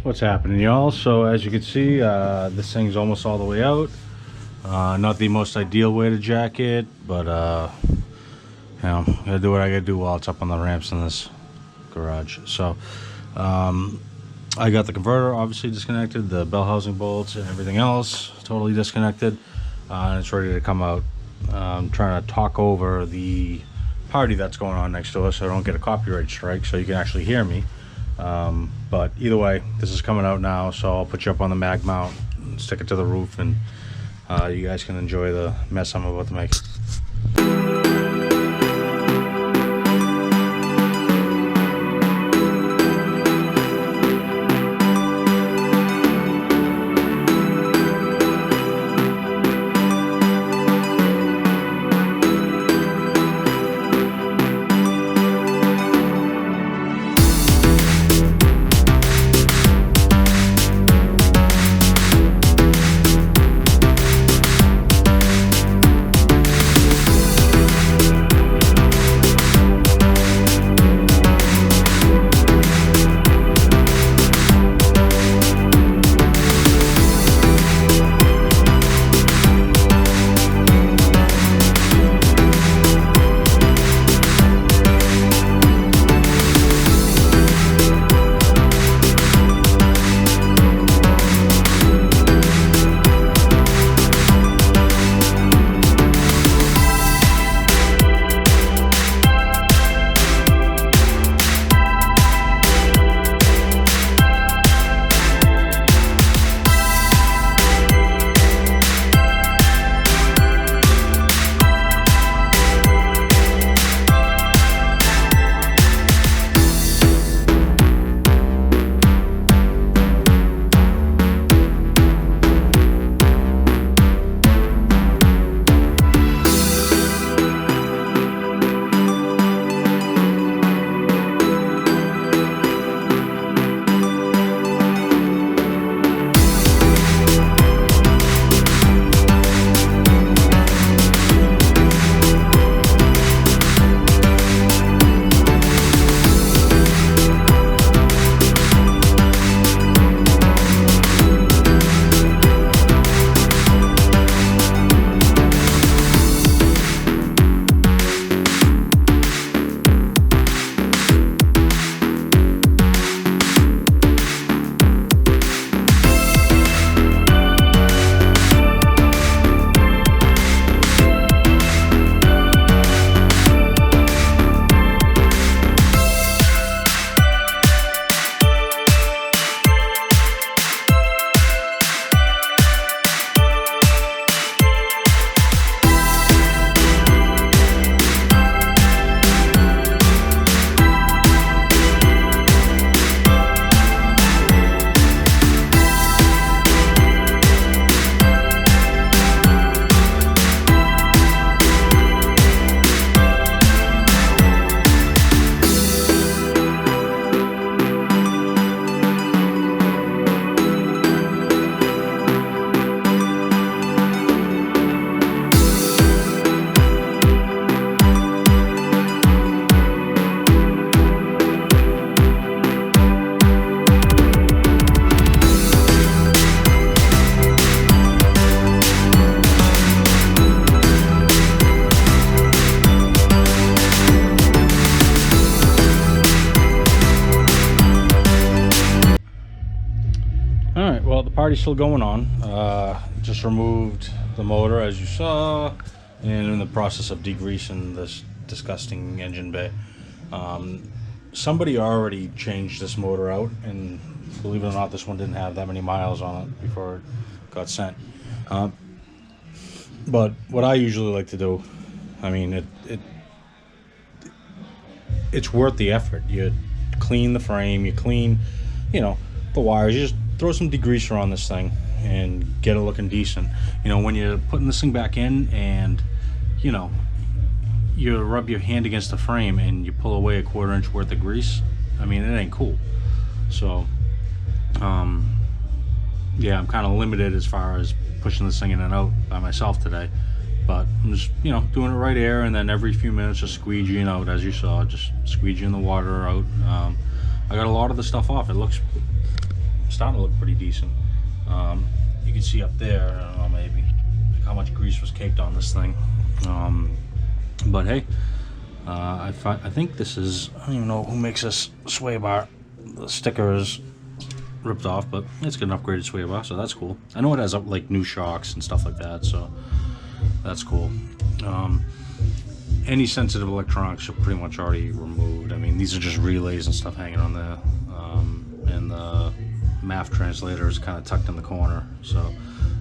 What's happening, y'all? So as you can see, this thing's almost all the way out. Not the most ideal way to jack it, but you know, gotta do what I gotta do while it's up on the ramps in this garage. So I got the converter obviously disconnected, the bell housing bolts and everything else totally disconnected, and it's ready to come out. I'm trying to talk over the party that's going on next to us so I don't get a copyright strike, so you can actually hear me. But either way, this is coming out now, so I'll put you up on the mag mount and stick it to the roof, and you guys can enjoy the mess I'm about to make. Alright, well, the party's still going on. Just removed the motor, as you saw, and in the process of degreasing this disgusting engine bay. Somebody already changed this motor out, and believe it or not, this one didn't have that many miles on it before it got sent. But what I usually like to do, I mean, it's worth the effort. You clean the frame, you clean, you know, the wires, you just throw some degreaser on this thing and get it looking decent. You know, when you're putting this thing back in and, you know, you rub your hand against the frame and you pull away a 1/4 inch worth of grease, I mean, it ain't cool. So yeah, I'm kind of limited as far as pushing this thing in and out by myself today, but I'm just, you know, doing it right here, and then every few minutes just squeegeeing out, as you saw, just squeegeeing the water out. I got a lot of the stuff off. It looks starting to look pretty decent. You can see up there, I don't know, maybe like how much grease was caked on this thing. But hey, I think this is, I don't even know who makes this sway bar. The sticker is ripped off, but it's got an upgraded sway bar, so that's cool. I know it has like new shocks and stuff like that, so that's cool. Any sensitive electronics are pretty much already removed. I mean, these are just relays and stuff hanging on there, and the MAF translator is kind of tucked in the corner, so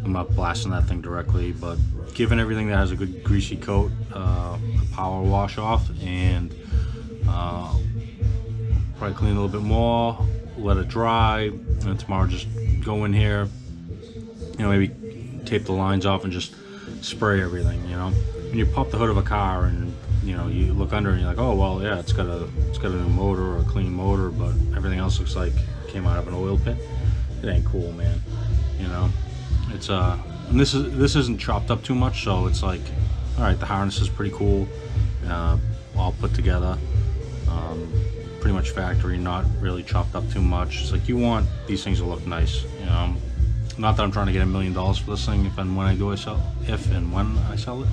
I'm not blasting that thing directly, but given everything that has a good greasy coat, a power wash off, and probably clean a little bit more, let it dry, and tomorrow just go in here, you know, maybe tape the lines off and just spray everything. You know, when you pop the hood of a car and you know you look under and you're like, oh well, yeah, it's got a new motor or a clean motor, but everything else looks like it came out of an oil pit. It ain't cool, man. You know, it's and this isn't chopped up too much, so it's like, all right, the harness is pretty cool, all put together, pretty much factory, not really chopped up too much. It's like you want these things to look nice, you know. Not that I'm trying to get $1 million for this thing if and when I sell it,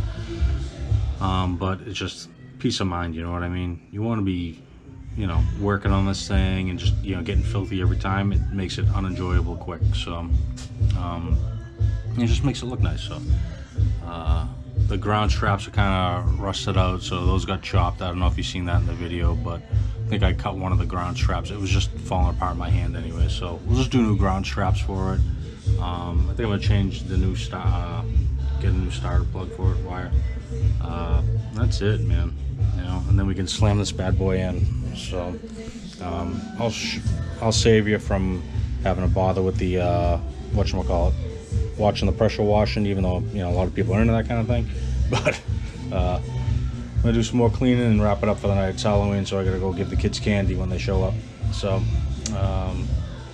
but it's just peace of mind, you know what I mean. You want to be, you know, working on this thing and just, you know, getting filthy every time. It makes it unenjoyable quick, so it just makes it look nice. So the ground straps are kind of rusted out, so those got chopped. I don't know if you've seen that in the video, but I think I cut one of the ground straps. It was just falling apart in my hand anyway, so we'll just do new ground straps for it. I think I'm gonna change the new get a new starter plug for it, wire. That's it, man. You know, and then we can slam this bad boy in. So I'll save you from having to bother with the whatchamacallit, watching the pressure washing, even though, you know, a lot of people are into that kind of thing. But I'm gonna do some more cleaning and wrap it up for the night. It's Halloween, so I gotta go give the kids candy when they show up. So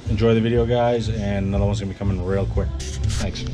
enjoy the video, guys, and another one's gonna be coming real quick. Thanks.